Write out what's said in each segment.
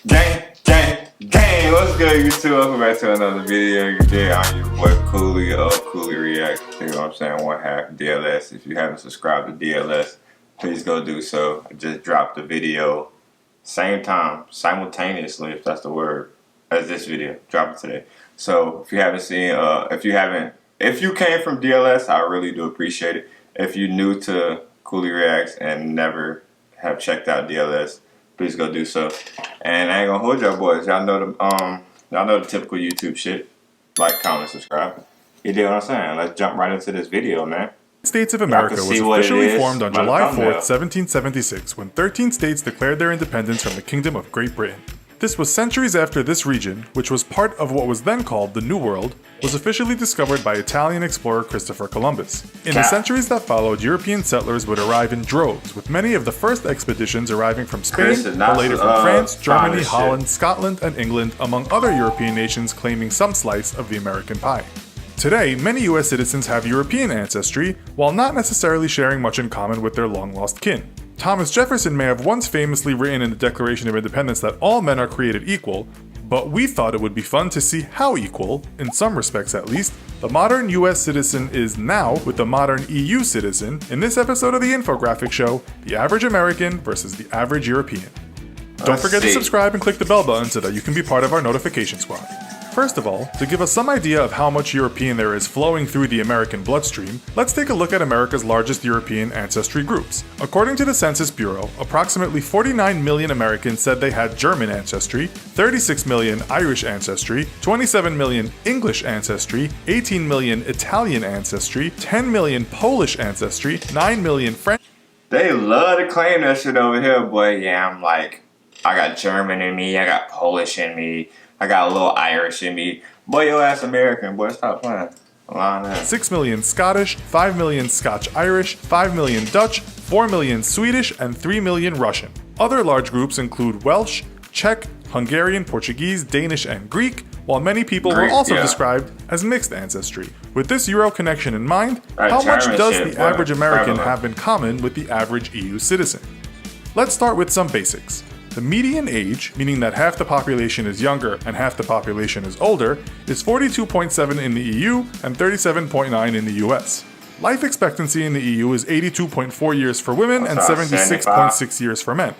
Gang, what's good, YouTube? Welcome back to another video. Today, I'm your boy Cooley of Cooley React. You know what I'm saying? One half DLS. If you haven't subscribed to DLS, please go do so. I just dropped the video, same time, simultaneously, if that's the word, as this video. Dropped it today. So if you haven't seen, if you came from DLS, I really do appreciate it. If you're new to Cooley Reacts and never have checked out DLS, please go do so. And I ain't gonna hold y'all boys. Y'all know the typical YouTube shit. Like, comment, subscribe. You dig what I'm saying? Let's jump right into this video, man. States of America was officially formed on July 4th, 1776, when 13 states declared their independence from the Kingdom of Great Britain. This was centuries after this region, which was part of what was then called the New World, was officially discovered by Italian explorer Christopher Columbus. In the centuries that followed, European settlers would arrive in droves, with many of the first expeditions arriving from Spain, but later from France, Germany, Holland, Scotland, and England, among other European nations claiming some slice of the American pie. Today, many US citizens have European ancestry, while not necessarily sharing much in common with their long-lost kin. Thomas Jefferson may have once famously written in the Declaration of Independence that all men are created equal, but we thought it would be fun to see how equal, in some respects at least, the modern US citizen is now with the modern EU citizen in this episode of the infographic show, The Average American versus the Average European. Don't forget to subscribe and click the bell button so that you can be part of our notification squad. First of all, to give us some idea of how much European there is flowing through the American bloodstream, let's take a look at America's largest European ancestry groups. According to the Census Bureau, approximately 49 million Americans said they had German ancestry, 36 million Irish ancestry, 27 million English ancestry, 18 million Italian ancestry, 10 million Polish ancestry, 9 million French. They love to claim that shit over here, boy. Yeah, I'm like, I got German in me, I got Polish in me, I got a little Irish in me. Boy, your ass American, boy, stop playing. 6 million Scottish, 5 million Scotch-Irish, 5 million Dutch, 4 million Swedish, and 3 million Russian. Other large groups include Welsh, Czech, Hungarian, Portuguese, Danish, and Greek, while many people were also described as mixed ancestry. With this Euro connection in mind, how much does the average American have in common with the average EU citizen? Let's start with some basics. The median age, meaning that half the population is younger and half the population is older, is 42.7 in the EU and 37.9 in the US. Life expectancy in the EU is 82.4 years for women and 76.6 years for men.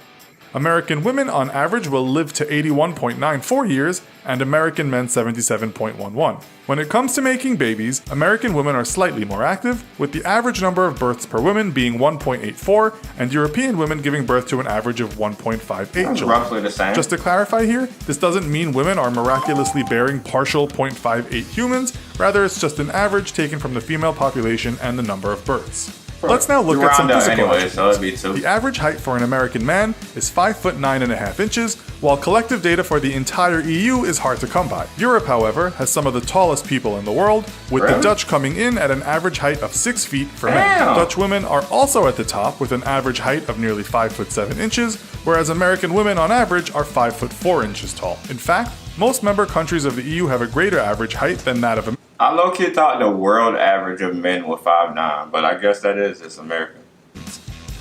American women on average will live to 81.94 years, and American men 77.11. When it comes to making babies, American women are slightly more active, with the average number of births per woman being 1.84, and European women giving birth to an average of 1.58 children. Roughly the same. Just to clarify here, this doesn't mean women are miraculously bearing partial 0.58 humans, rather it's just an average taken from the female population and the number of births. Let's now look at some physical attributes. The average height for an American man is 5 foot 9.5 inches, while collective data for the entire EU is hard to come by. Europe, however, has some of the tallest people in the world, with the Dutch coming in at an average height of 6 feet for men. Dutch women are also at the top with an average height of nearly 5 foot 7 inches, whereas American women on average are 5 foot 4 inches tall. In fact, most member countries of the EU have a greater average height than that of America. I low-key thought the world average of men was 5'9", but I guess that is just American.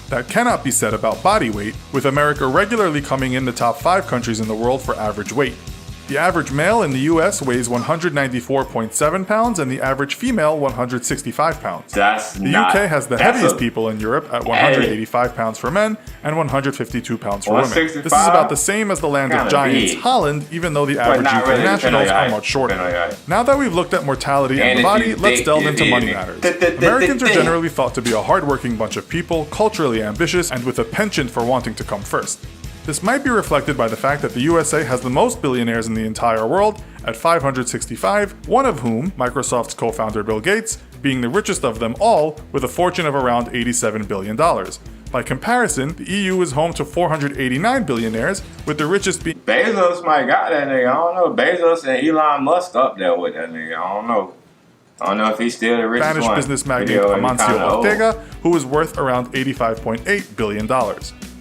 That cannot be said about body weight, with America regularly coming in the top 5 countries in the world for average weight. The average male in the US weighs 194.7 pounds and the average female 165 pounds. The UK has the heaviest people in Europe at 185 pounds for men and 152 pounds for women. This is about the same as the land of giants, Holland, even though the average UK nationals are much shorter. Now that we've looked at mortality and the body, let's delve into money matters. Americans are generally thought to be a hardworking bunch of people, culturally ambitious, and with a penchant for wanting to come first. This might be reflected by the fact that the USA has the most billionaires in the entire world at 565, one of whom, Microsoft's co-founder Bill Gates, being the richest of them all with a fortune of around $87 billion. By comparison, the EU is home to 489 billionaires, with the richest being Bezos might got that nigga, I don't know. Bezos and Elon Musk up there with that nigga, I don't know if he's still the richest Spanish business magnate Amancio Ortega, who is worth around $85.8 billion.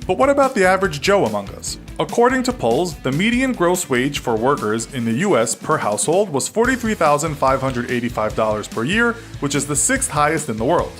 But what about the average Joe among us? According to polls, the median gross wage for workers in the US per household was $43,585 per year, which is the 6th highest in the world.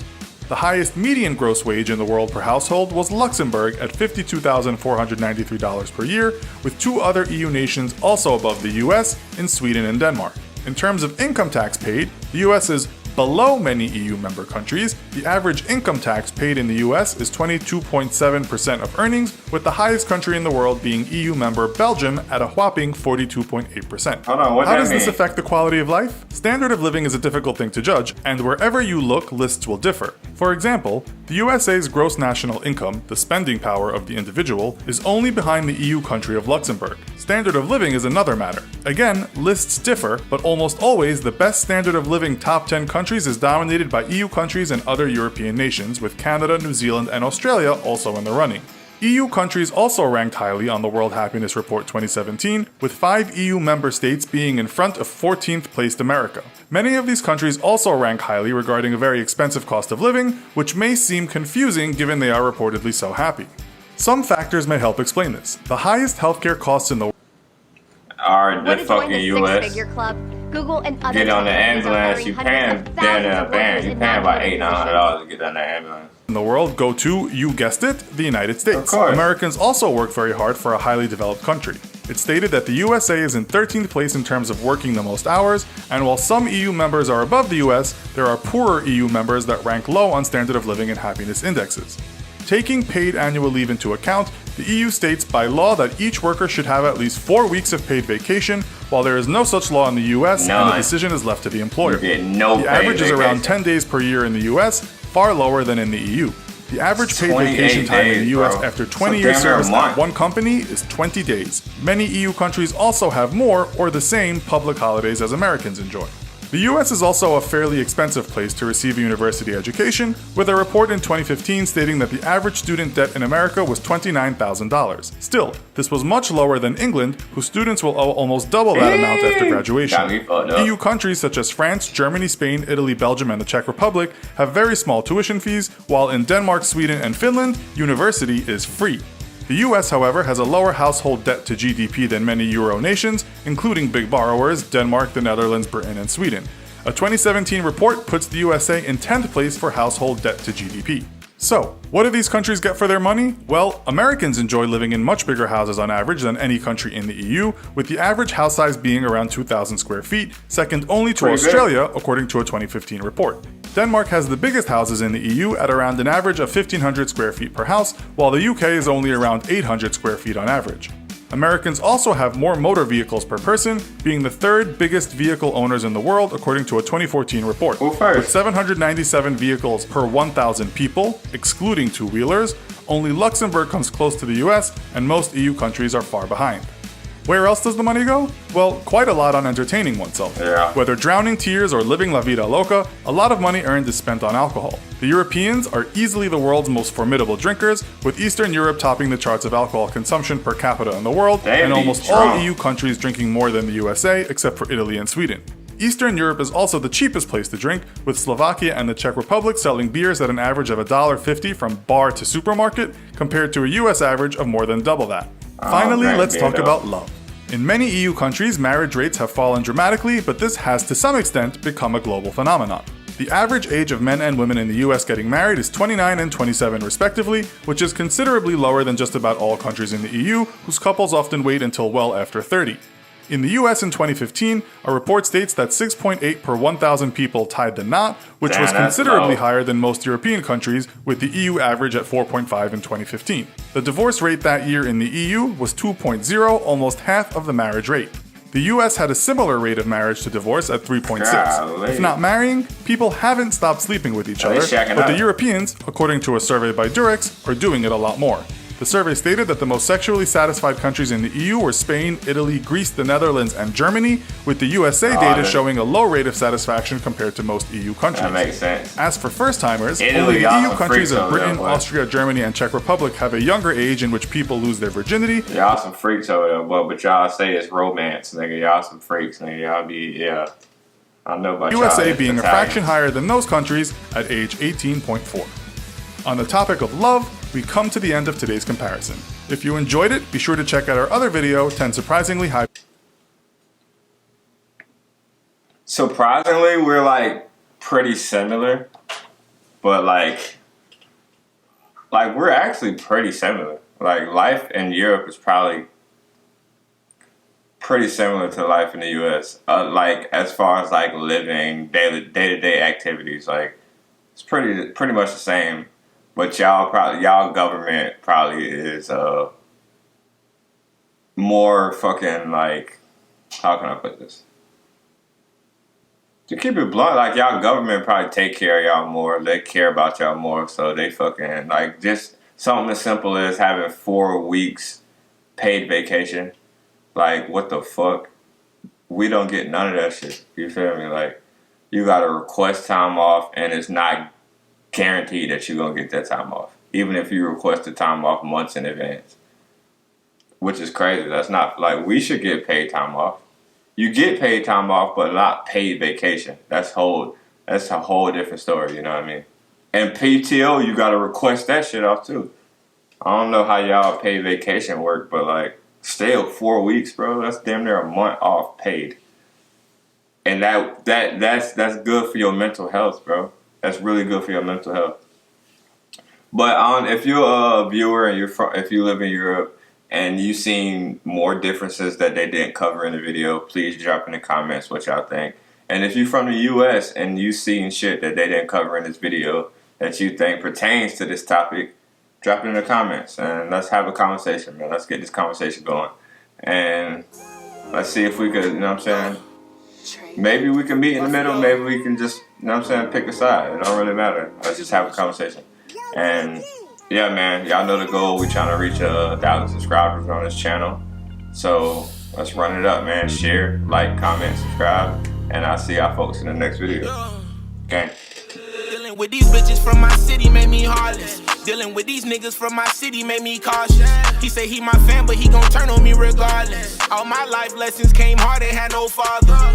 The highest median gross wage in the world per household was Luxembourg at $52,493 per year, with 2 other EU nations also above the US in Sweden and Denmark. In terms of income tax paid, the US is below many EU member countries. The average income tax paid in the US is 22.7% of earnings, with the highest country in the world being EU member Belgium at a whopping 42.8%. Hold on, How does this affect the quality of life? Standard of living is a difficult thing to judge, and wherever you look, lists will differ. For example, the USA's gross national income, the spending power of the individual, is only behind the EU country of Luxembourg. Standard of living is another matter. Again, lists differ, but almost always the best standard of living top 10 countries is dominated by EU countries and other European nations, with Canada, New Zealand, and Australia also in the running. EU countries also ranked highly on the World Happiness Report 2017, with 5 EU member states being in front of 14th placed America. Many of these countries also rank highly regarding a very expensive cost of living, which may seem confusing given they are reportedly so happy. Some factors may help explain this. The highest healthcare costs in the are the fucking US. Google and other get on the ambulance, you paying down there, you paying about $800 to get on the ambulance. In the world go to, you guessed it, the United States. Of course. Americans also work very hard for a highly developed country. It's stated that the USA is in 13th place in terms of working the most hours, and while some EU members are above the US, there are poorer EU members that rank low on standard of living and happiness indexes. Taking paid annual leave into account, the EU states by law that each worker should have at least 4 weeks of paid vacation, while there is no such law in the US and the decision is left to the employer. The average is around 10 days per year in the US, far lower than in the EU. The average paid vacation time in the US after 20 years service at one company is 20 days. Many EU countries also have more or the same public holidays as Americans enjoy. The US is also a fairly expensive place to receive a university education, with a report in 2015 stating that the average student debt in America was $29,000. Still, this was much lower than England, whose students will owe almost double that amount after graduation. EU countries such as France, Germany, Spain, Italy, Belgium, and the Czech Republic have very small tuition fees, while in Denmark, Sweden, and Finland, university is free. The US, however, has a lower household debt to GDP than many Euro nations, including big borrowers Denmark, the Netherlands, Britain, and Sweden. A 2017 report puts the USA in 10th place for household debt to GDP. So, what do these countries get for their money? Well, Americans enjoy living in much bigger houses on average than any country in the EU, with the average house size being around 2,000 square feet, second only to Australia, according to a 2015 report. Denmark has the biggest houses in the EU at around an average of 1,500 square feet per house, while the UK is only around 800 square feet on average. Americans also have more motor vehicles per person, being the 3rd biggest vehicle owners in the world according to a 2014 report. With 797 vehicles per 1,000 people, excluding two-wheelers, only Luxembourg comes close to the US, and most EU countries are far behind. Where else does the money go? Well, quite a lot on entertaining oneself. Whether drowning tears or living la vida loca, a lot of money earned is spent on alcohol. The Europeans are easily the world's most formidable drinkers, with Eastern Europe topping the charts of alcohol consumption per capita in the world, and almost all EU countries drinking more than the USA, except for Italy and Sweden. Eastern Europe is also the cheapest place to drink, with Slovakia and the Czech Republic selling beers at an average of $1.50 from bar to supermarket, compared to a US average of more than double that. Finally, let's talk about love. In many EU countries, marriage rates have fallen dramatically, but this has to some extent become a global phenomenon. The average age of men and women in the US getting married is 29 and 27 respectively, which is considerably lower than just about all countries in the EU, whose couples often wait until well after 30. In the US in 2015, a report states that 6.8 per 1,000 people tied the knot, which was considerably higher than most European countries, with the EU average at 4.5 in 2015. The divorce rate that year in the EU was 2.0, almost half of the marriage rate. The US had a similar rate of marriage to divorce at 3.6. If not marrying, people haven't stopped sleeping with each other, but the Europeans, according to a survey by Durex, are doing it a lot more. The survey stated that the most sexually satisfied countries in the EU were Spain, Italy, Greece, the Netherlands, and Germany, with the USA data showing a low rate of satisfaction compared to most EU countries. That makes sense. As for first-timers, only the EU countries of Britain, Austria, Germany, and Czech Republic have a younger age in which people lose their virginity. Y'all some freaks over there, but y'all say it's romance, nigga. Y'all some freaks, nigga. Y'all be, I know about USA being a fraction higher than those countries at age 18.4. On the topic of love, we come to the end of today's comparison. If you enjoyed it, be sure to check out our other video, 10 surprisingly high. Surprisingly, we're like pretty similar. but like we're actually pretty similar. Like life in Europe is probably pretty similar to life in the U.S. Like as far as like living day-to-day activities, like it's pretty much the same. But y'all government probably is more fucking like, how can I put this? To keep it blunt, like y'all government probably take care of y'all more. They care about y'all more, so they fucking like just something as simple as having 4 weeks paid vacation. Like, what the fuck? We don't get none of that shit. You feel me? Like, you gotta request time off, and it's not guaranteed that you're gonna get that time off. Even if you request the time off months in advance. Which is crazy. That's not, like, we should get paid time off. You get paid time off, but not paid vacation. That's a whole different story, you know what I mean? And PTO, you gotta request that shit off, too. I don't know how y'all paid vacation work, but, like, still 4 weeks, bro. That's damn near a month off paid, and that's good for your mental health, bro. That's really good for your mental health. But if you're a viewer and if you live in Europe and you've seen more differences that they didn't cover in the video, please drop in the comments what y'all think. And if you're from the U.S. and you've seen shit that they didn't cover in this video that you think pertains to this topic, drop it in the comments and let's have a conversation, man. Let's get this conversation going. And let's see if we could, you know what I'm saying? Maybe we can meet in the middle. Maybe we can just, you know what I'm saying, pick a side. It don't really matter. Let's just have a conversation. And yeah, man, y'all know the goal. We're trying to reach 1,000 subscribers on this channel. So let's run it up, man. Share, like, comment, subscribe. And I'll see y'all folks in the next video. Okay. Dealing with these bitches from my city made me heartless. Dealing with these niggas from my city made me cautious. He say he my fan, but he gon' turn on me regardless. All my life lessons came hard, they had no father.